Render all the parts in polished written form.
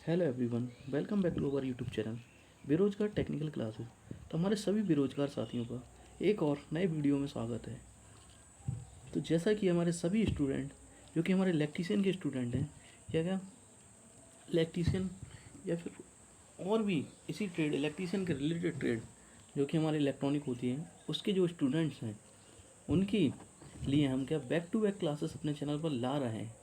Hello everyone, welcome back to our YouTube channel बेरोजगार technical classes. तो हमारे सभी बेरोजगार साथियों का एक और नए वीडियो में स्वागत है। तो जैसा कि हमारे सभी स्टूडेंट जो कि हमारे इलेक्ट्रीशियन के स्टूडेंट हैं या क्या इलेक्ट्रीशियन या फिर और भी इसी ट्रेड इलेक्ट्रीशियन के रिलेटेड ट्रेड जो कि हमारे इलेक्ट्रॉनिक होती है उसके जो स्टूडेंट्स हैं उनके लिए हम क्या बैक टू बैक क्लासेस अपने चैनल पर ला रहे हैं,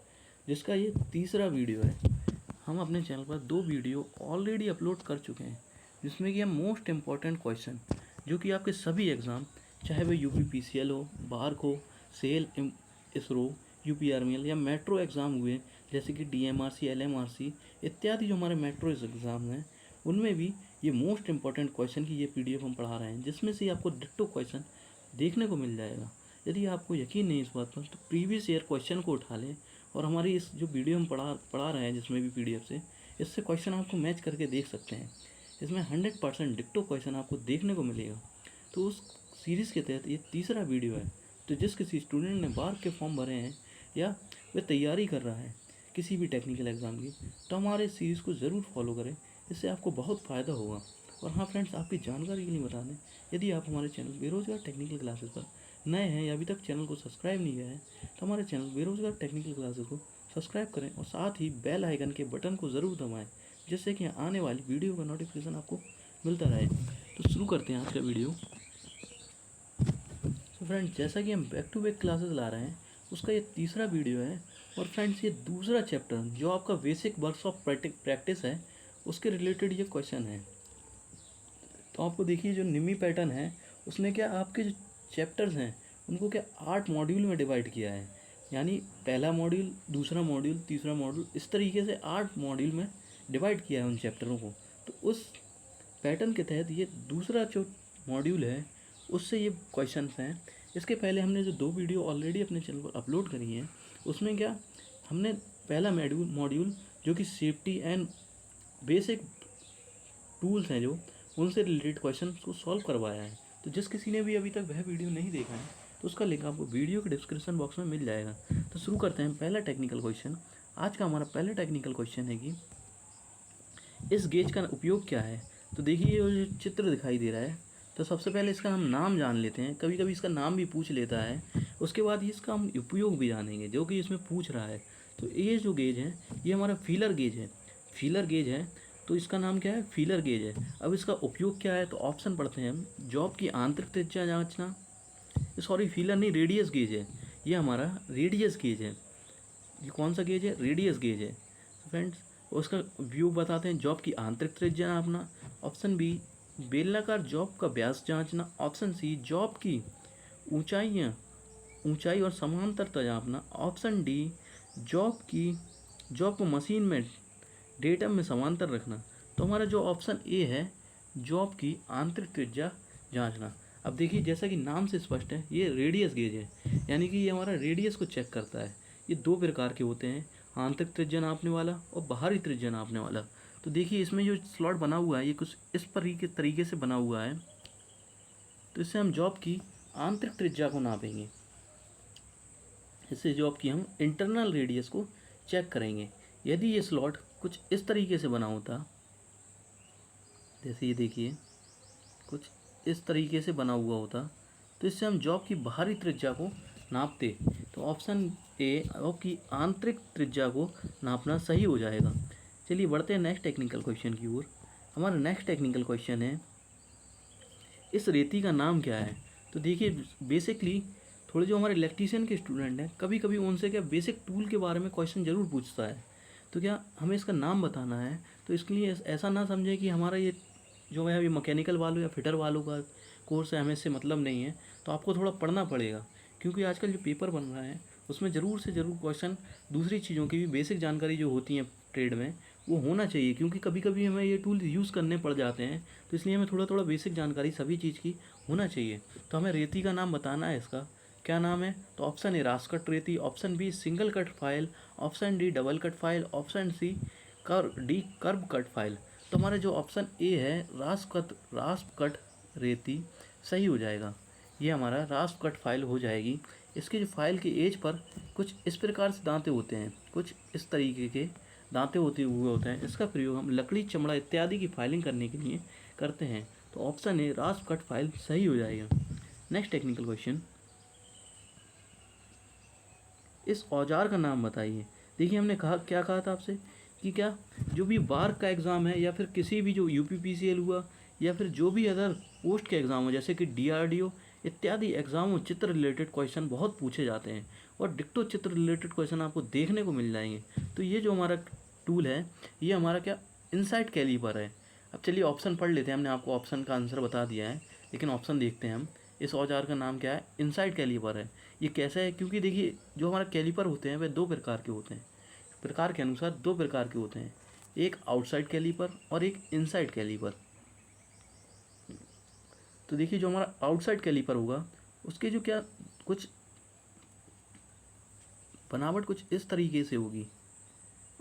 जिसका ये तीसरा वीडियो है। हम अपने चैनल पर 2 वीडियो ऑलरेडी अपलोड कर चुके हैं, जिसमें कि हम मोस्ट इम्पॉर्टेंट क्वेश्चन जो कि आपके सभी एग्ज़ाम, चाहे वह UPPCL हो, बार्क हो, सेल, इसरो, UPRML या मेट्रो एग्ज़ाम हुए जैसे कि DMRC, LMRC इत्यादि जो हमारे मेट्रो एग्ज़ाम हैं, उनमें भी ये मोस्ट इम्पॉर्टेंट क्वेश्चन की ये PDF हम पढ़ा रहे हैं, जिसमें से आपको डिट्टो क्वेश्चन देखने को मिल जाएगा। यदि आपको यकीन नहीं इस बात पर तो प्रीवियस ईयर क्वेश्चन को उठा लें और हमारी इस जो वीडियो हम पढ़ा रहे हैं जिसमें भी PDF से, इससे क्वेश्चन आपको मैच करके देख सकते हैं। इसमें 100% डिक्टो क्वेश्चन आपको देखने को मिलेगा। तो उस सीरीज़ के तहत ये तीसरा वीडियो है। तो जिस किसी स्टूडेंट ने बार के फॉर्म भरे हैं या वह तैयारी कर रहा है किसी भी टेक्निकल एग्ज़ाम की, तो हमारे सीरीज़ को ज़रूर फॉलो करें, इससे आपको बहुत फ़ायदा होगा। और हाँ फ्रेंड्स, आपकी जानकारी के लिए बता दें, यदि आप हमारे चैनल बेरोजगार टेक्निकल क्लासेस पर नए हैं या अभी तक चैनल को सब्सक्राइब नहीं किया है, तो हमारे चैनल बेरोजगार टेक्निकल क्लासेस को सब्सक्राइब करें और साथ ही बेल आइकन के बटन को ज़रूर दबाएं, जिससे कि आने वाली वीडियो का नोटिफिकेशन आपको मिलता रहे। तो शुरू करते हैं आज का वीडियो। तो फ्रेंड्स, जैसा कि हम बैक टू बैक क्लासेस ला रहे हैं, उसका ये तीसरा वीडियो है। और फ्रेंड्स, ये दूसरा चैप्टर जो आपका बेसिक वर्क्स ऑफ प्रैक्टिस है, उसके रिलेटेड ये क्वेश्चन है। तो आपको देखिए, जो निमी पैटर्न है उसने क्या आपके जो चैप्टर्स हैं उनको क्या 8 मॉड्यूल में डिवाइड किया है। यानी पहला मॉड्यूल, दूसरा मॉड्यूल, तीसरा मॉड्यूल, इस तरीके से 8 मॉड्यूल में डिवाइड किया है उन चैप्टरों को। तो उस पैटर्न के तहत ये दूसरा जो मॉड्यूल है उससे ये क्वेश्चंस हैं। इसके पहले हमने जो 2 वीडियो ऑलरेडी अपने चैनल पर अपलोड करी हैं, उसमें क्या हमने पहला मॉड्यूल जो कि सेफ्टी एंड बेसिक टूल्स हैं जो उनसे रिलेटेड क्वेश्चन को सॉल्व करवाया है। तो जिस किसी ने भी अभी तक वह वीडियो नहीं देखा है तो उसका लिंक आपको वीडियो के डिस्क्रिप्शन बॉक्स में मिल जाएगा। तो शुरू करते हैं पहला टेक्निकल क्वेश्चन। आज का हमारा पहला टेक्निकल क्वेश्चन है कि इस गेज का उपयोग क्या है। तो देखिए, ये जो चित्र दिखाई दे रहा है, तो सबसे पहले इसका हम नाम जान लेते हैं। कभी कभी इसका नाम भी पूछ लेता है, उसके बाद इसका हम उपयोग भी जानेंगे जो कि इसमें पूछ रहा है। तो ये जो गेज है ये हमारा फीलर गेज है। फीलर गेज है तो इसका नाम क्या है, फीलर गेज है। अब इसका उपयोग क्या है, तो ऑप्शन पढ़ते हैं हम। जॉब की आंतरिक त्रिज्या जांचना, सॉरी फीलर नहीं, रेडियस गेज है। ये हमारा रेडियस गेज है। ये कौन सा गेज है, रेडियस गेज है फ्रेंड्स। उसका व्यू बताते हैं। जॉब की आंतरिक त्रिज्या नापना। ऑप्शन बी, बेलनाकार जॉब का व्यास जांचना। ऑप्शन सी, जॉब की ऊंचाई और समांतरता नापना। ऑप्शन डी, जॉब को मशीन में डेटम में समांतर रखना। तो हमारा जो ऑप्शन ए है, जॉब की आंतरिक त्रिज्या जांचना। अब देखिए, जैसा कि नाम से स्पष्ट है, ये रेडियस गेज है, यानी कि ये हमारा रेडियस को चेक करता है। ये 2 प्रकार के होते हैं, आंतरिक त्रिज्या नापने वाला और बाहरी त्रिज्या नापने वाला। तो देखिए, इसमें जो स्लॉट बना हुआ है ये कुछ इस तरीके से बना हुआ है। तो इससे हम जॉब की आंतरिक त्रिज्या को नापेंगे। इससे जॉब की हम इंटरनल रेडियस को चेक करेंगे। यदि ये स्लॉट कुछ इस तरीके से बना होता, जैसे ये देखिए कुछ इस तरीके से बना हुआ होता, तो इससे हम जॉब की बाहरी त्रिज्या को नापते। तो ऑप्शन ए, जॉब की आंतरिक त्रिज्या को नापना सही हो जाएगा। चलिए बढ़ते हैं नेक्स्ट टेक्निकल क्वेश्चन की ओर। हमारा नेक्स्ट टेक्निकल क्वेश्चन है, इस रेती का नाम क्या है। तो देखिए, बेसिकली थोड़े जो हमारे इलेक्ट्रीशियन के स्टूडेंट हैं, कभी कभी उनसे क्या बेसिक टूल के बारे में क्वेश्चन ज़रूर पूछता है। तो क्या हमें इसका नाम बताना है। तो इसके लिए ऐसा ना समझे कि हमारा ये जो है अभी मैकेनिकल वालों या फिटर वालों का कोर्स है, हमें इससे मतलब नहीं है। तो आपको थोड़ा पढ़ना पड़ेगा, क्योंकि आजकल जो पेपर बन रहा है उसमें ज़रूर से ज़रूर क्वेश्चन दूसरी चीज़ों की भी बेसिक जानकारी जो होती हैं ट्रेड में, वो होना चाहिए। क्योंकि कभी कभी हमें ये टूल यूज़ करने पड़ जाते हैं, तो इसलिए हमें थोड़ा थोड़ा बेसिक जानकारी सभी चीज़ की होना चाहिए। तो हमें रेती का नाम बताना है। इसका क्या नाम है, तो ऑप्शन ए रास कट रेती, option B single cut file, option D double cut file, option C curve cut file. तो हमारा जो ऑप्शन ए है, रास कट रेती, सही हो जाएगा। ये हमारा रास कट फाइल हो जाएगी। इसके जो फाइल के एज पर कुछ इस प्रकार से दांते होते हैं, कुछ इस तरीके के दांते होते हुए होते हैं, इसका प्रयोग हम लकड़ी, चमड़ा इत्यादि की फाइलिंग करने के लिए करते हैं। तो ऑप्शन ए रास्प कट फाइल सही हो जाएगा। नेक्स्ट टेक्निकल क्वेश्चन, इस औजार का नाम बताइए। देखिए हमने क्या कहा था आपसे कि क्या जो भी बार का एग्ज़ाम है या फिर किसी भी जो यूपीपीसीएल हुआ या फिर जो भी अदर पोस्ट के एग्ज़ाम हो जैसे कि डीआरडीओ इत्यादि एग्ज़ामों चित्र रिलेटेड क्वेश्चन बहुत पूछे जाते हैं और डिक्टो चित्र रिलेटेड क्वेश्चन आपको देखने को मिल जाएंगे। तो ये जो हमारा टूल है ये हमारा क्या इनसाइट कैलिपर है। अब चलिए ऑप्शन पढ़ लेते हैं, हमने आपको ऑप्शन का आंसर बता दिया है लेकिन ऑप्शन देखते हैं हम। इस औजार का नाम क्या है? इनसाइट कैलिपर है। ये कैसा है? क्योंकि देखिए जो हमारा कैलिपर होते हैं वह दो प्रकार के होते हैं, प्रकार के अनुसार दो प्रकार के होते हैं, एक आउटसाइड कैलिपर और एक इनसाइड कैलिपर। तो देखिए जो हमारा आउटसाइड कैलिपर होगा उसके जो क्या कुछ बनावट कुछ इस तरीके से होगी,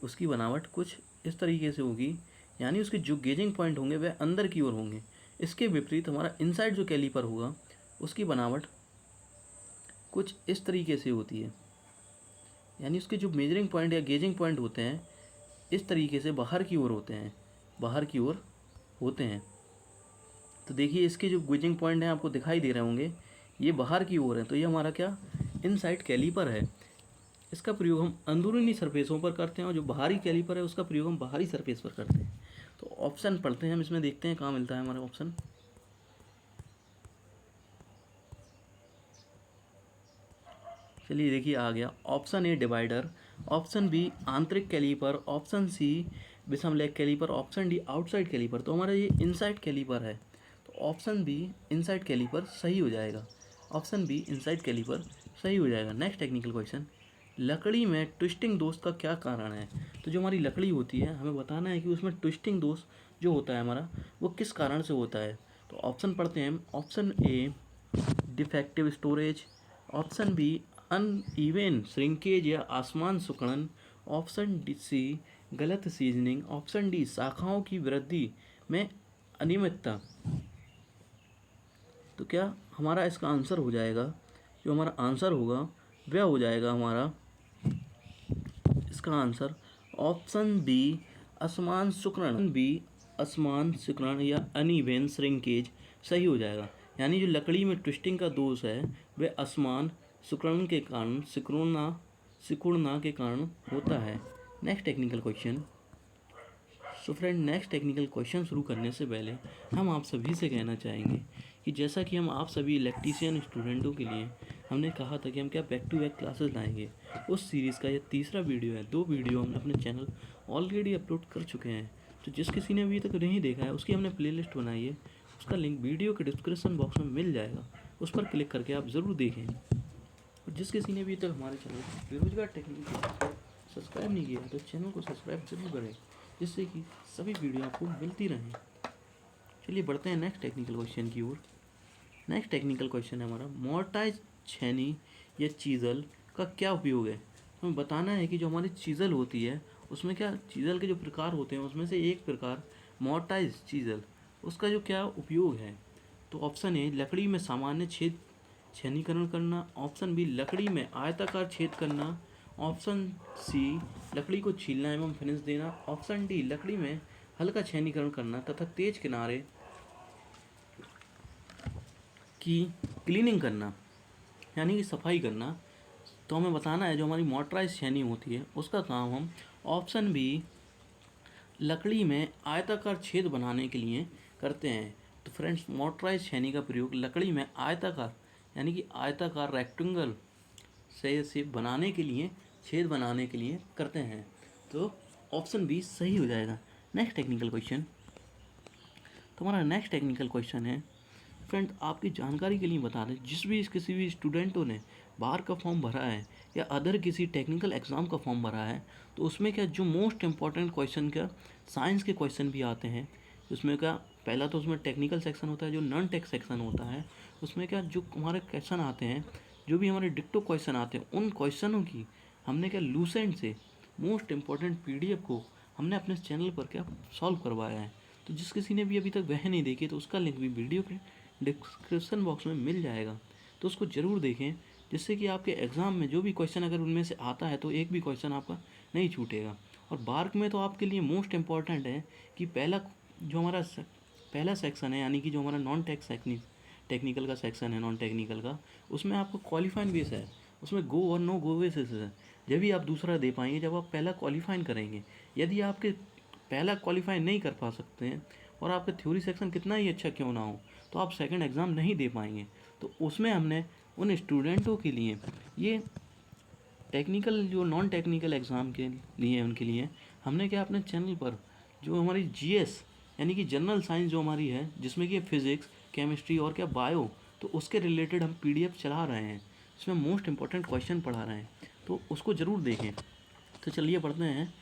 उसकी बनावट कुछ इस तरीके से होगी, यानी उसके जो गेजिंग पॉइंट होंगे वह अंदर की ओर होंगे। इसके विपरीत हमारा इनसाइड जो कैलिपर होगा उसकी बनावट कुछ इस तरीके से होती है, यानी उसके जो मेजरिंग पॉइंट या गेजिंग पॉइंट होते हैं इस तरीके से बाहर की ओर होते हैं, बाहर की ओर होते हैं। तो देखिए इसके जो गेजिंग पॉइंट हैं आपको दिखाई दे रहे होंगे, ये बाहर की ओर है, तो ये हमारा क्या इनसाइड कैलिपर है। इसका प्रयोग हम अंदरूनी सरफेसों पर करते हैं और जो बाहरी कैलिपर है उसका प्रयोग हम बाहरी सरफेस पर करते हैं। तो ऑप्शन पढ़ते हैं हम, इसमें देखते हैं कहाँ मिलता है हमारा ऑप्शन। चलिए देखिए आ गया, option A divider, option B आंतरिक कैलिपर, ऑप्शन सी विषम leg caliper, option D outside caliper. तो हमारा ये इनसाइड कैलिपर है, तो ऑप्शन बी इनसाइड कैलिपर सही हो जाएगा। ऑप्शन बी इनसाइड कैलिपर सही हो जाएगा। नेक्स्ट टेक्निकल क्वेश्चन, लकड़ी में ट्विस्टिंग दोष का क्या कारण है? तो जो हमारी लकड़ी होती है हमें बताना है कि उसमें ट्विस्टिंग दोष जो होता है हमारा वो किस कारण से होता है। तो ऑप्शन पढ़ते हैं हम। Option A defective storage, option B uneven shrinkage या आसमान सिकुड़न, ऑप्शन डी सी गलत सीजनिंग, ऑप्शन डी शाखाओं की वृद्धि में अनियमितता। तो क्या हमारा इसका आंसर हो जाएगा, जो हमारा आंसर होगा वह हो जाएगा हमारा इसका आंसर ऑप्शन बी असमान सिकुड़न, बी असमान सिकुड़न या अनइवन श्रिंकेज सही हो जाएगा। यानी जो लकड़ी में ट्विस्टिंग का दोष है वह असमान सिकुड़न के कारण सिकुड़ना के कारण होता है। Next technical question. So friend next technical question शुरू करने से पहले हम आप सभी से कहना चाहेंगे कि जैसा कि हम आप सभी इलेक्ट्रीशियन स्टूडेंटों के लिए हमने कहा था कि हम क्या बैक टू बैक क्लासेस लाएंगे, उस सीरीज़ का यह तीसरा वीडियो है। 2 वीडियो हमने अपने चैनल ऑलरेडी अपलोड कर चुके हैं, तो जिस किसी ने अभी तक नहीं देखा है उसकी हमने प्लेलिस्ट बनाई है, उसका लिंक वीडियो के डिस्क्रिप्शन बॉक्स में मिल जाएगा, उस पर क्लिक करके आप ज़रूर देखें। और जिस किसी ने अभी तक हमारे चैनल बेरोजगार टेक्निकल सब्सक्राइब नहीं किया तो चैनल को सब्सक्राइब जरूर करें, जिससे कि सभी वीडियो आपको मिलती रहें। चलिए बढ़ते हैं नेक्स्ट टेक्निकल क्वेश्चन की ओर। नेक्स्ट टेक्निकल क्वेश्चन है हमारा, मोर्टाइज छेनी या चीज़ल का क्या उपयोग है? हमें बताना है कि जो हमारी चीज़ल होती है उसमें क्या चीज़ल के जो प्रकार होते हैं उसमें से एक प्रकार मोर्टाइज चीज़ल, उसका जो क्या उपयोग है। तो ऑप्शन ए लकड़ी में सामान्य छेद छेनीकरण करना, ऑप्शन बी लकड़ी में आयताकार छेद करना, ऑप्शन सी लकड़ी को छीलना एवं फिनिश देना, ऑप्शन डी लकड़ी में हल्का छेनीकरण करना तथा तेज किनारे की क्लीनिंग करना, यानी कि सफाई करना। तो हमें बताना है जो हमारी मोटराइज छेनी होती है उसका काम हम ऑप्शन बी लकड़ी में आयताकार छेद बनाने के लिए करते हैं। तो फ्रेंड्स मोटराइज छेनी का प्रयोग लकड़ी में आयताकार यानी कि आयताकार रेक्टेंगल से बनाने के लिए, छेद बनाने के लिए करते हैं। तो ऑप्शन बी सही हो जाएगा। Next technical question. तो हमारा नेक्स्ट टेक्निकल क्वेश्चन है फ्रेंड, आपकी जानकारी के लिए बता दें, किसी भी स्टूडेंटों ने बार का फॉर्म भरा है या अदर किसी टेक्निकल एग्ज़ाम का फॉर्म भरा है तो उसमें क्या जो मोस्ट इम्पॉर्टेंट क्वेश्चन क्या साइंस के क्वेश्चन भी आते हैं। उसमें क्या पहला तो उसमें टेक्निकल सेक्शन होता है, जो नॉन टेक सेक्शन होता है उसमें क्या जो हमारे क्वेश्चन आते हैं, जो भी हमारे डिक्टो क्वेश्चन आते हैं उन क्वेश्चनों की हमने क्या लूसेंट से मोस्ट इम्पॉर्टेंट PDF को हमने अपने चैनल पर क्या सॉल्व करवाया है। तो जिस किसी ने भी अभी तक वह नहीं देखी तो उसका लिंक भी वीडियो के डिस्क्रिप्शन बॉक्स में मिल जाएगा, तो उसको ज़रूर देखें, जिससे कि आपके एग्ज़ाम में जो भी क्वेश्चन अगर उनमें से आता है तो एक भी क्वेश्चन आपका नहीं छूटेगा। और बार्क में तो आपके लिए मोस्ट इम्पॉर्टेंट है कि पहला सेक्शन है, यानी कि जो हमारा नॉन टेक्निकल का सेक्शन है, नॉन टेक्निकल का, उसमें आपको क्वालिफाइंग बेस है, उसमें गो और नो गो बेसिस है। जब भी आप दूसरा दे पाएंगे जब आप पहला क्वालिफाइंग करेंगे। यदि आपके पहला क्वालिफाई नहीं कर पा सकते हैं और आपका थ्योरी सेक्शन कितना ही अच्छा क्यों ना हो, तो आप सेकंड एग्ज़ाम नहीं दे पाएंगे। तो उसमें हमने उन स्टूडेंटों के लिए ये टेक्निकल जो नॉन टेक्निकल एग्ज़ाम के लिए उनके लिए हमने क्या अपने चैनल पर जो हमारी जीएस यानी कि जनरल साइंस जो हमारी है, जिसमें कि फिज़िक्स, केमिस्ट्री और क्या बायो, तो उसके रिलेटेड हम पीडीएफ चला रहे हैं, इसमें मोस्ट इंपॉर्टेंट क्वेश्चन पढ़ा रहे हैं, तो उसको ज़रूर देखें। तो चलिए पढ़ते हैं।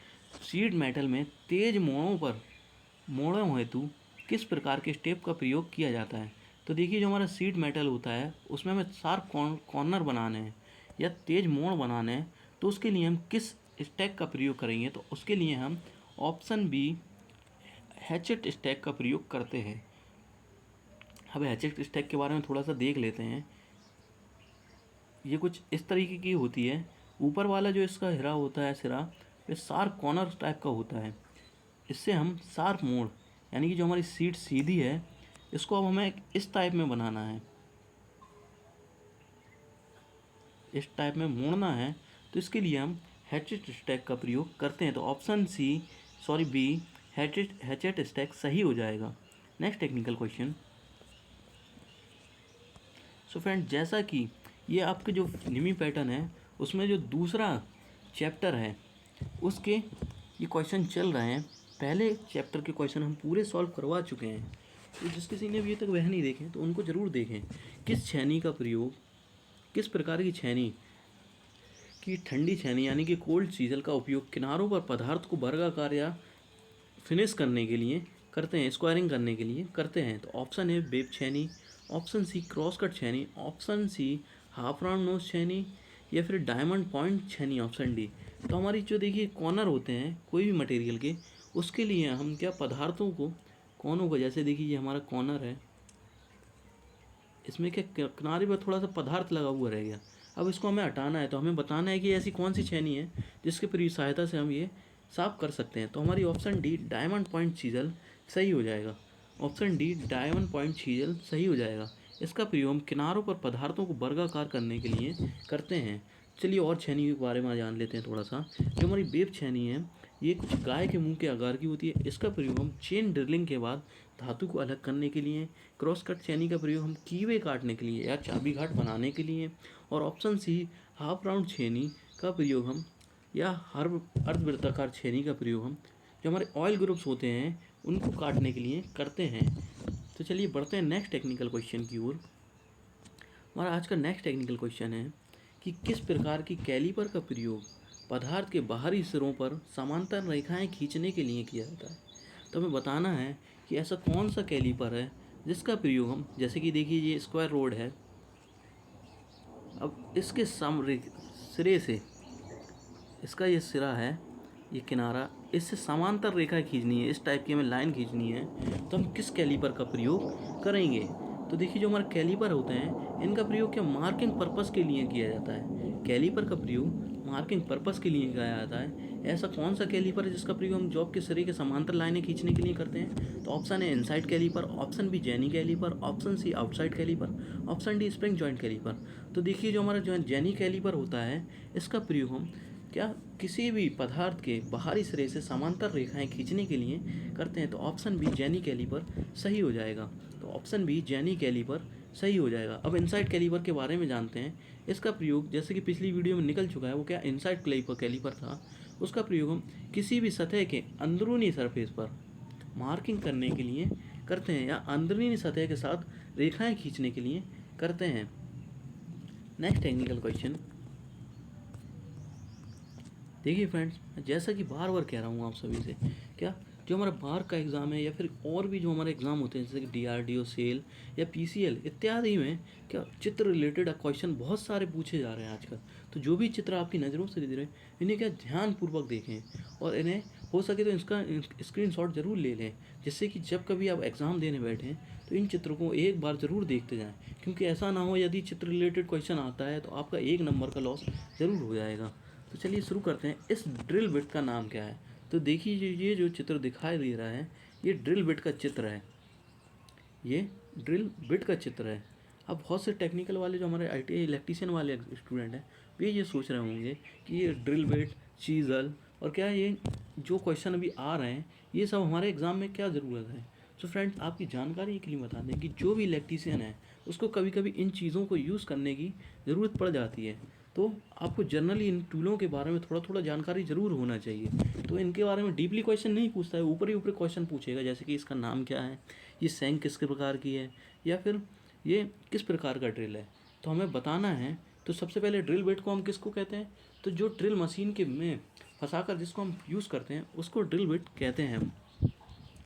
शीट मेटल में तेज मोड़ों हेतु किस प्रकार के स्टेप का प्रयोग किया जाता है। तो देखिए, जो हमारा शीट मेटल होता है उसमें हमें शार्प कॉर्नर बनाने हैं या तेज मोड़ बनाने हैं, तो उसके लिए हम किस स्टैक का प्रयोग करेंगे। तो उसके लिए हम ऑप्शन बी हैचेट स्टैक का प्रयोग करते हैं। अब हैचेट स्टैक के बारे में थोड़ा सा देख लेते हैं। ये कुछ इस तरीके की होती है। ऊपर वाला जो इसका हिरा होता है, सिरा, ये शार्प कॉर्नर टाइप का होता है। इससे हम शार्प मोड़ यानी कि जो हमारी सीट सीधी है, इसको अब हमें इस टाइप में बनाना है, इस टाइप में मोड़ना है। तो इसके लिए हम हैचेट स्टैक का प्रयोग करते हैं। तो ऑप्शन बी हैचेट स्टैक सही हो जाएगा। Next technical question. So friend, जैसा कि ये आपके जो निमी पैटर्न है उसमें जो दूसरा चैप्टर है उसके ये क्वेश्चन चल रहे हैं। पहले चैप्टर के क्वेश्चन हम पूरे सॉल्व करवा चुके हैं, तो जिस किसी ने अभी तक वह नहीं देखे तो उनको ज़रूर देखें। किस छेनी का प्रयोग, किस प्रकार की छेनी की ठंडी छेनी यानी कि कोल्ड चीजल का उपयोग किनारों पर पदार्थ को वर्गाकार या फिनिश करने के लिए करते हैं, स्क्वायरिंग करने के लिए करते हैं। तो ऑप्शन ए वेब छेनी, ऑप्शन सी क्रॉस कट छेनी, option C half round nose छेनी, या फिर डायमंड पॉइंट छेनी, ऑप्शन डी। तो हमारी जो देखिए कॉर्नर होते हैं कोई भी मटेरियल के, उसके लिए हम क्या पदार्थों को कोनों को, जैसे देखिए ये हमारा कॉर्नर है, इसमें क्या किनारे पर थोड़ा सा पदार्थ लगा हुआ रह गया। अब इसको हमें हटाना है, तो हमें बताना है कि ऐसी कौन सी छेनी है जिसके सहायता से हम ये साफ कर सकते हैं। तो हमारी option D diamond point chisel सही हो जाएगा। Option D diamond point chisel सही हो जाएगा। इसका प्रयोग हम किनारों पर पदार्थों को वर्गाकार करने के लिए करते हैं। चलिए और छेनी के बारे में जान लेते हैं थोड़ा सा। जो हमारी वेब छेनी है, ये कुछ गाय के मुंह के आकार की होती है। इसका प्रयोग हम चेन ड्रिलिंग के बाद धातु को अलग करने के लिए, क्रॉस कट छेनी का प्रयोग हम कीवे काटने के लिए या चाबी घाट बनाने के लिए, और ऑप्शन सी हाफ राउंड छेनी का प्रयोग हम या हर अर्धवृत्ताकार छेनी का प्रयोग हम जो हमारे ऑयल ग्रुप्स होते हैं उनको काटने के लिए करते हैं। तो चलिए बढ़ते हैं नेक्स्ट टेक्निकल क्वेश्चन की ओर। हमारा आज का नेक्स्ट टेक्निकल क्वेश्चन है कि किस प्रकार की कैलीपर का प्रयोग पदार्थ के बाहरी सिरों पर समांतर रेखाएं खींचने के लिए किया जाता है। तो हमें बताना है कि ऐसा कौन सा कैलीपर है जिसका प्रयोग हम, जैसे कि देखिए ये स्क्वायर रोड है, अब इसके सिरे से, इसका ये सिरा है, ये किनारा, इससे समांतर रेखा खींचनी है, इस टाइप की हमें लाइन खींचनी है, तो हम किस कैलीपर का प्रयोग करेंगे। तो देखिए जो हमारे कैलीपर होते हैं इनका प्रयोग क्या मार्किंग पर्पस के लिए किया जाता है। कैलीपर का प्रयोग मार्किंग पर्पस के लिए किया जाता है। ऐसा कौन सा कैलीपर है जिसका प्रयोग हम जॉब के सिरे के समांतर लाइनें खींचने के लिए करते हैं। तो option A inside caliper, option B jenny caliper, option C outside caliper, option D spring joint caliper. तो देखिए जो हमारा जो जेनी कैलीपर होता है इसका प्रयोग हम क्या किसी भी पदार्थ के बाहरी सिरे से समांतर रेखाएं खींचने के लिए करते हैं। तो ऑप्शन बी जेनी कैलीपर सही हो जाएगा। तो ऑप्शन बी जेनी कैलीपर सही हो जाएगा। अब इनसाइड कैलीपर के बारे में जानते हैं। इसका प्रयोग जैसे कि पिछली वीडियो में निकल चुका है, वो क्या इनसाइड कैलीपर था। उसका प्रयोग हम किसी भी सतह के अंदरूनी सरफेस पर मार्किंग करने के लिए करते हैं या अंदरूनी सतह के साथ रेखाएं खींचने के लिए करते हैं। Next technical question. देखिए फ्रेंड्स, जैसा कि बार बार कह रहा हूँ आप सभी से, क्या जो हमारा बाहर का एग्ज़ाम है या फिर और भी जो हमारे एग्ज़ाम होते हैं जैसे कि DRDO, सेल या PCL इत्यादि में क्या चित्र रिलेटेड क्वेश्चन बहुत सारे पूछे जा रहे हैं आजकल। तो जो भी चित्र आपकी नज़रों से दिख रहे हैं इन्हें क्या ध्यानपूर्वक देखें और इन्हें हो सके तो इसका स्क्रीनशॉट ज़रूर ले लें, जिससे कि जब कभी आप एग्ज़ाम देने बैठें तो इन चित्रों को एक बार ज़रूर देखते जाएँ। क्योंकि ऐसा ना हो यदि चित्र रिलेटेड क्वेश्चन आता है तो आपका 1 नंबर का लॉस ज़रूर हो जाएगा। तो चलिए शुरू करते हैं। इस ड्रिल बिट का नाम क्या है। तो देखिए ये जो चित्र दिखाई दे रहा है ये ड्रिल बिट का चित्र है, ये ड्रिल बिट का चित्र है। अब बहुत से टेक्निकल वाले जो हमारे ITI इलेक्ट्रीशियन वाले स्टूडेंट हैं वे ये सोच रहे होंगे कि ये ड्रिल बिट, चीज़ल और क्या ये जो क्वेश्चन अभी आ रहे हैं ये सब हमारे एग्ज़ाम में क्या ज़रूरत है। सो फ्रेंड्स, आपकी जानकारी के लिए बता दें कि जो भी इलेक्ट्रीशियन है उसको कभी कभी इन चीज़ों को यूज़ करने की ज़रूरत पड़ जाती है। तो आपको जनरली इन टूलों के बारे में थोड़ा थोड़ा जानकारी ज़रूर होना चाहिए। तो इनके बारे में डीपली क्वेश्चन नहीं पूछता है, ऊपर ही ऊपर क्वेश्चन पूछेगा, जैसे कि इसका नाम क्या है, ये सैंक किस प्रकार की है, या फिर ये किस प्रकार का ड्रिल है। तो हमें बताना है। तो सबसे पहले ड्रिल बिट को हम किसको कहते हैं, तो जो ड्रिल मशीन के में फंसाकर जिसको हम यूज़ करते हैं उसको ड्रिल बिट कहते हैं हम।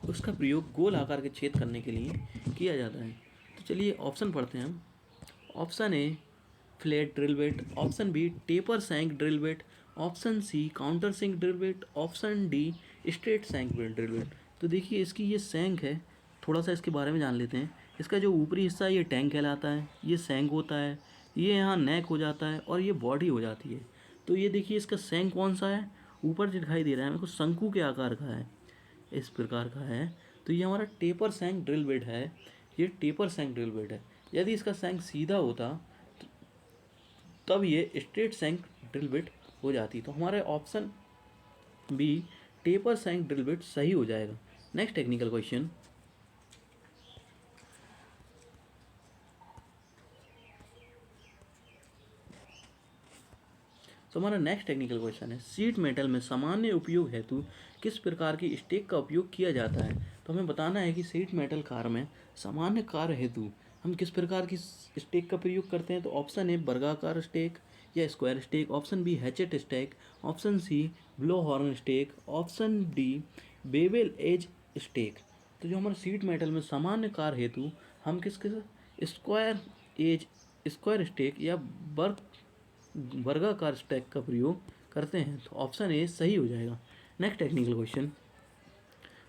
उसका प्रयोग गोल आकार के छेद करने के लिए किया जाता है। तो चलिए ऑप्शन पढ़ते हैं हम। Option A flat drill bit, option B taper shank drill bit, option C counter sink drill bit, option D straight shank drill bit. तो देखिए इसकी ये सैंक है, थोड़ा सा इसके बारे में जान लेते हैं। इसका जो ऊपरी हिस्सा है ये टैंक कहलाता है, ये सैंक होता है, ये यहाँ नेक हो जाता है और ये बॉडी हो जाती है। तो ये देखिए इसका सैंक कौन सा है, ऊपर जो दिखाई दे रहा है मेरे को शंकु के आकार का है, इस प्रकार का है। तो ये हमारा टेपर सैंक ड्रिल बिट है, ये टेपर सैंक ड्रिल बिट है। यदि इसका सैंक सीधा होता तब ये स्ट्रेट सैंक ड्रिल बिट हो जाती। तो हमारे option B taper shank drill bit सही हो जाएगा। Next technical question. तो हमारा नेक्स्ट टेक्निकल क्वेश्चन है, सीट मेटल में सामान्य उपयोग हेतु किस प्रकार की स्टेक का उपयोग किया जाता है। तो हमें बताना है कि सीट मेटल कार में सामान्य कार्य हेतु हम किस प्रकार की स्टेक का प्रयोग करते हैं। तो ऑप्शन ए वर्गाकार स्टेक या square stake, option B hatchet stake, option C blow horn stake, option D bevel edge stake. तो जो हमारे सीट मेटल में सामान्य कार्य हेतु हम किसके स्क्वायर स्टेक या वर्गाकार स्टैक का प्रयोग करते हैं। तो ऑप्शन ए सही हो जाएगा। Next technical question.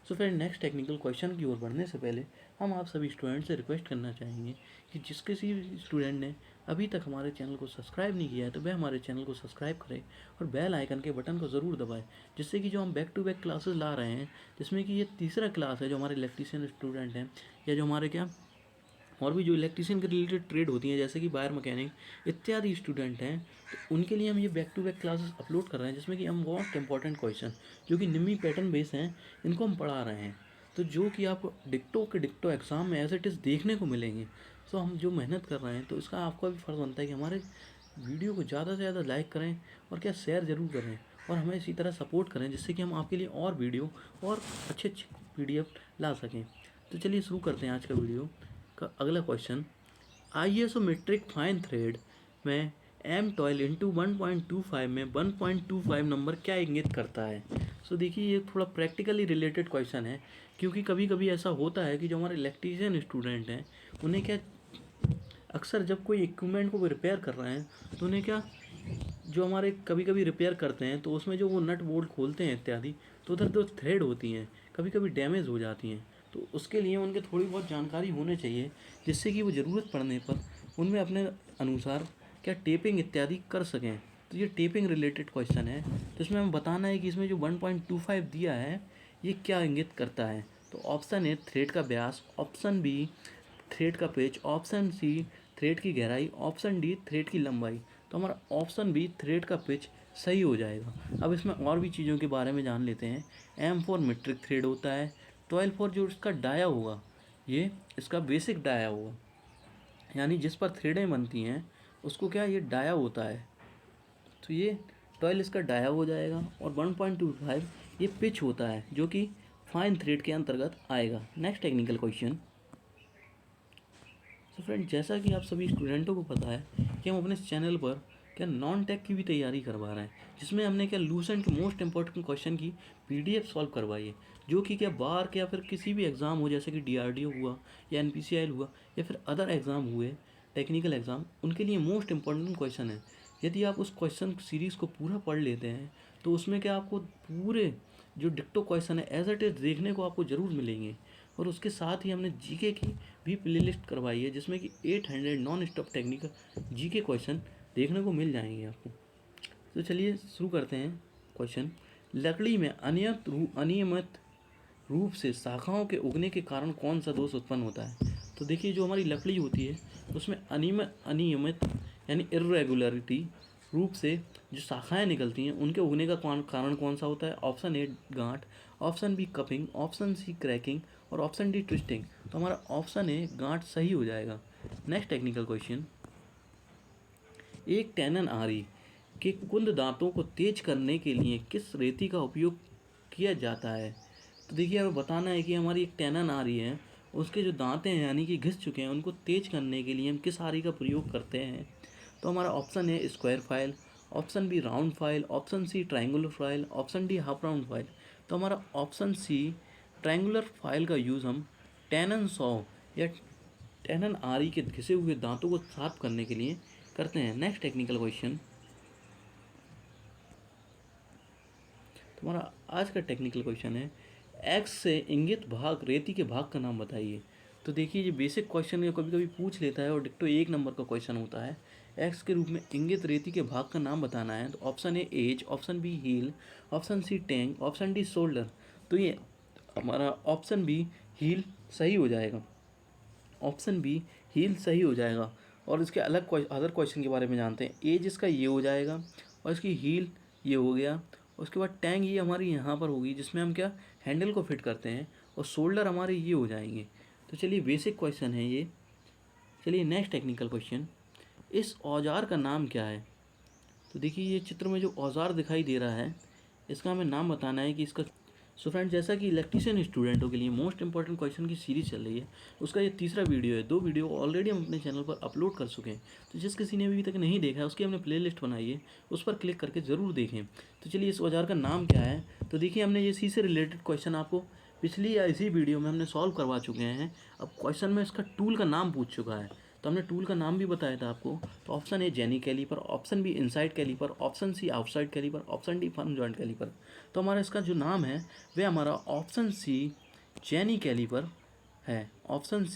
So friend, next technical question की ओर बढ़ने से पहले हम आप सभी स्टूडेंट से रिक्वेस्ट करना चाहेंगे कि जिस किसी भी स्टूडेंट ने अभी तक हमारे चैनल को सब्सक्राइब नहीं किया है तो वह हमारे चैनल को सब्सक्राइब करें और बेल आइकन के बटन को ज़रूर दबाएं, जिससे कि जो हम बैक टू बैक क्लासेस ला रहे हैं, जिसमें कि ये तीसरा क्लास है जो हमारे इलेक्ट्रीशियन स्टूडेंट हैं या जो हमारे क्या और भी जो इलेक्ट्रीशियन के रिलेटेड ट्रेड होती हैं जैसे कि वायर मैकेनिक इत्यादि स्टूडेंट हैं, तो उनके लिए हम ये back to back classes upload कर रहे हैं, जिसमें कि हम मोस्ट इंपॉर्टेंट क्वेश्चन जो कि निम्मी पैटर्न बेस हैं इनको हम पढ़ा रहे हैं। तो जो कि आपको डिक्टो के डिक्टो एग्ज़ाम में एज इट इज़ देखने को मिलेंगे। तो हम जो मेहनत कर रहे हैं तो इसका आपका भी फ़र्ज़ बनता है कि हमारे वीडियो को ज़्यादा से ज़्यादा लाइक करें और क्या शेयर ज़रूर करें और हमें इसी तरह सपोर्ट करें, जिससे कि हम आपके लिए और वीडियो और अच्छे अच्छे PDF ला सकें। तो चलिए शुरू करते हैं आज का वीडियो का अगला क्वेश्चन। आइसोमेट्रिक फाइन थ्रेड में M12 इंटू 1.25 में 1.25 नंबर क्या इंगित करता है। सो देखिए ये थोड़ा प्रैक्टिकली रिलेटेड क्वेश्चन है, क्योंकि कभी कभी ऐसा होता है कि जो हमारे इलेक्ट्रीशियन स्टूडेंट हैं उन्हें क्या अक्सर जब कोई इक्विपमेंट को रिपेयर कर रहे हैं तो उन्हें क्या जो हमारे कभी कभी रिपेयर करते हैं तो उसमें जो वो नट बोल्ट खोलते हैं इत्यादि, तो उधर जो थ्रेड होती हैं कभी कभी डैमेज हो जाती हैं। तो उसके लिए उनके थोड़ी बहुत जानकारी होनी चाहिए, जिससे कि वो ज़रूरत पड़ने पर उनमें अपने अनुसार क्या टेपिंग इत्यादि कर सकें। तो ये टेपिंग रिलेटेड क्वेश्चन है, तो इसमें हमें बताना है कि इसमें जो 1.25 दिया है ये क्या इंगित करता है। तो ऑप्शन ए थ्रेड का व्यास, ऑप्शन बी थ्रेड का पेच, ऑप्शन सी थ्रेड की गहराई, ऑप्शन डी थ्रेड की लंबाई। तो हमारा ऑप्शन बी थ्रेड का पिच सही हो जाएगा। अब इसमें और भी चीज़ों के बारे में जान लेते हैं। M4 मीट्रिक थ्रेड होता है, 12 जो इसका डाया होगा ये इसका बेसिक डाया होगा, यानी जिस पर थ्रेडें बनती हैं उसको क्या ये डाया होता है। तो ये 12 इसका डाया हो जाएगा और 1.25 ये पिच होता है जो कि फाइन थ्रेड के अंतर्गत आएगा। Next technical question. तो फ्रेंड, जैसा कि आप सभी स्टूडेंटों को पता है कि हम अपने चैनल पर क्या नॉन टेक की भी तैयारी करवा रहे हैं, जिसमें हमने क्या लूसेंट के मोस्ट इंपॉर्टेंट क्वेश्चन की PDF सॉल्व करवाई है, जो कि क्या बार या फिर किसी भी एग्ज़ाम हो जैसे कि DRDO हुआ या NPCIL हुआ या फिर अदर एग्ज़ाम हुए टेक्निकल एग्ज़ाम, उनके लिए मोस्ट इंपॉर्टेंट क्वेश्चन है। यदि आप उस क्वेश्चन सीरीज़ को पूरा पढ़ लेते हैं तो उसमें क्या आपको पूरे जो डिक्टो क्वेश्चन है एज इट इज़ देखने को आपको ज़रूर मिलेंगे। और उसके साथ ही हमने GK की भी प्लेलिस्ट करवाई है, जिसमें कि 800 non stop technical GK question देखने को मिल जाएंगे आपको। तो चलिए शुरू करते हैं क्वेश्चन। लकड़ी में अनियमित रूप से शाखाओं के उगने के कारण कौन सा दोष उत्पन्न होता है? तो देखिए, जो हमारी लकड़ी होती है उसमें अनियमित यानी इर्रेगुलरिटी रूप से जो शाखाएं निकलती हैं उनके उगने का कारण कौन सा होता है? ऑप्शन ए गांठ, option B cupping, option C cracking और ऑप्शन डी ट्विस्टिंग। तो हमारा ऑप्शन ए गांठ सही हो जाएगा। नेक्स्ट टेक्निकल क्वेश्चन, एक टैनन आरी के कुंद दांतों को तेज करने के लिए किस रेती का उपयोग किया जाता है? तो देखिए, हमें बताना है कि हमारी एक टैनन आरी है, उसके जो दांतें हैं यानी कि घिस चुके हैं, उनको तेज करने के लिए हम किस आरी का प्रयोग करते हैं? तो हमारा ऑप्शन है square file, option B round file, option C triangular file, option D half round file. तो हमारा ऑप्शन सी ट्रायंगुलर फाइल का यूज़ हम टैनन सॉ या टैनन आरी के घिसे हुए दांतों को साफ करने के लिए करते हैं। नेक्स्ट टेक्निकल क्वेश्चन, तुम्हारा आज का टेक्निकल क्वेश्चन है, एक्स से इंगित भाग रेती के भाग का नाम बताइए। तो देखिए, ये बेसिक क्वेश्चन कभी कभी पूछ लेता है और डिक्टो 1 नंबर का क्वेश्चन होता है। एक्स के रूप में इंगित रेती के भाग का नाम बताना है। तो option A edge, option B heel, option C tang, option D shoulder. तो ये हमारा ऑप्शन बी हील सही हो जाएगा। ऑप्शन बी हील सही हो जाएगा। और इसके अदर क्वेश्चन के बारे में जानते हैं। एज इसका ये हो जाएगा और इसकी हील ये हो गया। उसके बाद टैंग ये हमारी यहाँ पर होगी जिसमें हम क्या हैंडल को फिट करते हैं, और शोल्डर हमारे ये हो जाएंगे। तो चलिए, बेसिक क्वेश्चन है ये। चलिए नेक्स्ट टेक्निकल क्वेश्चन, इस औजार का नाम क्या है? तो देखिए, ये चित्र में जो औजार दिखाई दे रहा है इसका हमें नाम बताना है कि इसका। सो फ्रेंड, जैसा कि इलेक्ट्रीशियन स्टूडेंटों के लिए मोस्ट इंपॉर्टेंट क्वेश्चन की सीरीज चल रही है, उसका ये तीसरा वीडियो है। 2 वीडियो ऑलरेडी हम अपने चैनल पर अपलोड कर चुके हैं। तो जिस किसी ने अभी तक नहीं देखा है उसकी हमने प्लेलिस्ट बनाई है, उस पर क्लिक करके ज़रूर देखें। तो चलिए, इस औजार का नाम क्या है? तो देखिए, हमने इसी से रिलेटेड क्वेश्चन आपको पिछली या इसी वीडियो में हमने सॉल्व करवा चुके हैं। अब क्वेश्चन में इसका टूल का नाम पूछ चुका है, तो हमने टूल का नाम भी बताया था आपको। तो option A jenny caliper, option B inside caliper, option C outside caliper, option D firm joint caliper. तो हमारा इसका जो नाम है वह हमारा ऑप्शन सी जेनी कैलीपर है। ऑप्शन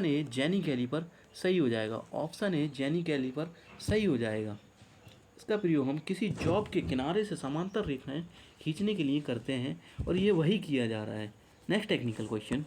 ए जेनी कैलीपर सही हो जाएगा। ऑप्शन ए जेनी कैलीपर सही हो जाएगा। इसका प्रयोग हम किसी जॉब के किनारे से समांतर रेखाएं खींचने के लिए करते हैं, और ये वही किया जा रहा है। नेक्स्ट टेक्निकल क्वेश्चन,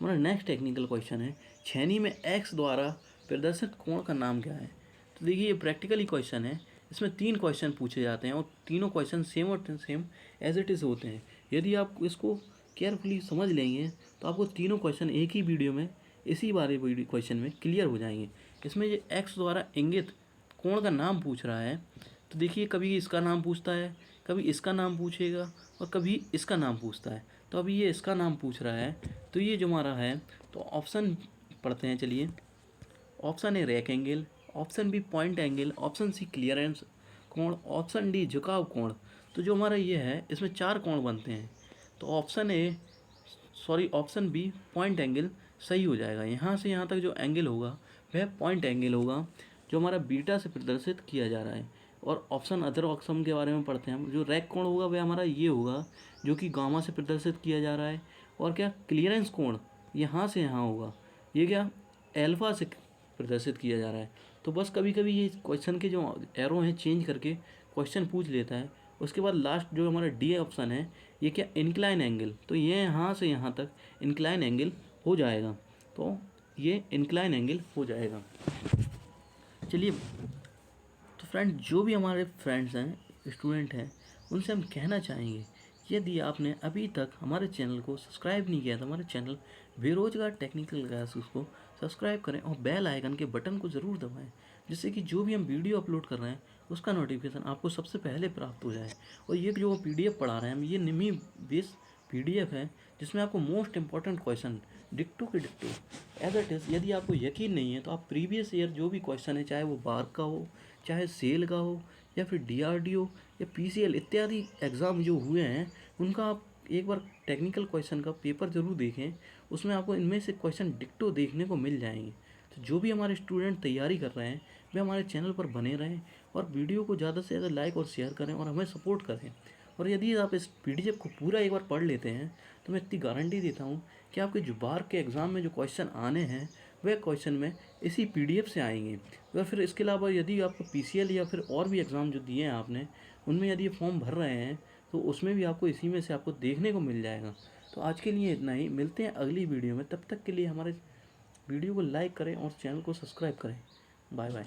हमारा नेक्स्ट टेक्निकल क्वेश्चन है, छेनी में एक्स द्वारा प्रदर्शित कोण का नाम क्या है? तो देखिए, ये प्रैक्टिकली क्वेश्चन है। इसमें 3 क्वेश्चन पूछे जाते हैं और तीनों क्वेश्चन सेम और सेम एज इट इज़ होते हैं। यदि आप इसको केयरफुली समझ लेंगे तो आपको तीनों क्वेश्चन एक ही वीडियो में, इसी बारे वीडियो क्वेश्चन में क्लियर हो जाएंगे। इसमें ये एक्स द्वारा इंगित कोण का नाम पूछ रहा है। तो देखिए, कभी इसका नाम पूछता है, कभी इसका नाम पूछेगा और कभी इसका नाम पूछता है। तो अभी ये इसका नाम पूछ रहा है, तो ये जो हमारा है, तो ऑप्शन पढ़ते हैं। चलिए, option A rake angle, option B point angle, option C clearance कोण, ऑप्शन डी झुकाव कोण। तो जो हमारा ये है, इसमें 4 कोण बनते हैं। तो ऑप्शन बी पॉइंट एंगल सही हो जाएगा। यहाँ से यहाँ तक जो एंगल होगा वह पॉइंट एंगल होगा, जो हमारा बीटा से प्रदर्शित किया जा रहा है। और अदर ऑप्शन के बारे में पढ़ते हैं हम। जो रैक कोण होगा वह हमारा ये होगा, जो कि गामा से प्रदर्शित किया जा रहा है। और क्या क्लियरेंस कोण यहाँ से यहाँ होगा, ये क्या एल्फा से प्रदर्शित किया जा रहा है। तो बस कभी कभी ये क्वेश्चन के जो एरो हैं चेंज करके क्वेश्चन पूछ लेता है। उसके बाद लास्ट जो हमारा डी ऑप्शन है, ये क्या इंक्लाइन एंगल। तो ये यहाँ से यहाँ तक इंक्लाइन एंगल हो जाएगा। तो ये इंक्लाइन एंगल हो जाएगा। चलिए, तो फ्रेंड, जो भी हमारे फ्रेंड्स हैं, स्टूडेंट हैं, उनसे हम कहना चाहेंगे, यदि आपने अभी तक हमारे चैनल को सब्सक्राइब नहीं किया तो हमारे चैनल बेरोजगार टेक्निकल क्लासेस को सब्सक्राइब करें और बेल आइकन के बटन को ज़रूर दबाएं, जिससे कि जो भी हम वीडियो अपलोड कर रहे हैं उसका नोटिफिकेशन आपको सबसे पहले प्राप्त हो जाए। और ये जो PDF पढ़ा रहे हैं हम, ये निमी बेस PDF है, जिसमें आपको मोस्ट इंपॉर्टेंट क्वेश्चन डिक्टो के डिक्टो एज इट इज़। यदि आपको यकीन नहीं है तो आप प्रीवियस ईयर जो भी क्वेश्चन है, चाहे वो बार्क का हो, चाहे सेल का हो, या फिर DRDO या PCL इत्यादि एग्ज़ाम जो हुए हैं, उनका आप एक बार टेक्निकल क्वेश्चन का पेपर ज़रूर देखें। उसमें आपको इनमें से क्वेश्चन डिक्टो देखने को मिल जाएंगे। तो जो भी हमारे स्टूडेंट तैयारी कर रहे हैं वे हमारे चैनल पर बने रहें और वीडियो को ज़्यादा से ज़्यादा लाइक और शेयर करें और हमें सपोर्ट करें। और यदि आप इस PDF को पूरा एक बार पढ़ लेते हैं तो मैं इतनी गारंटी देता हूँ कि आपके जो बार के एग्ज़ाम में जो क्वेश्चन आने हैं वह क्वेश्चन में इसी PDF से आएंगे। और फिर इसके अलावा यदि आपको PCL या फिर और भी एग्ज़ाम जो दिए हैं आपने, उनमें यदि ये फॉर्म भर रहे हैं तो उसमें भी आपको इसी में से आपको देखने को मिल जाएगा। तो आज के लिए इतना ही, मिलते हैं अगली वीडियो में। तब तक के लिए हमारे वीडियो को लाइक करें और चैनल को सब्सक्राइब करें। Bye bye.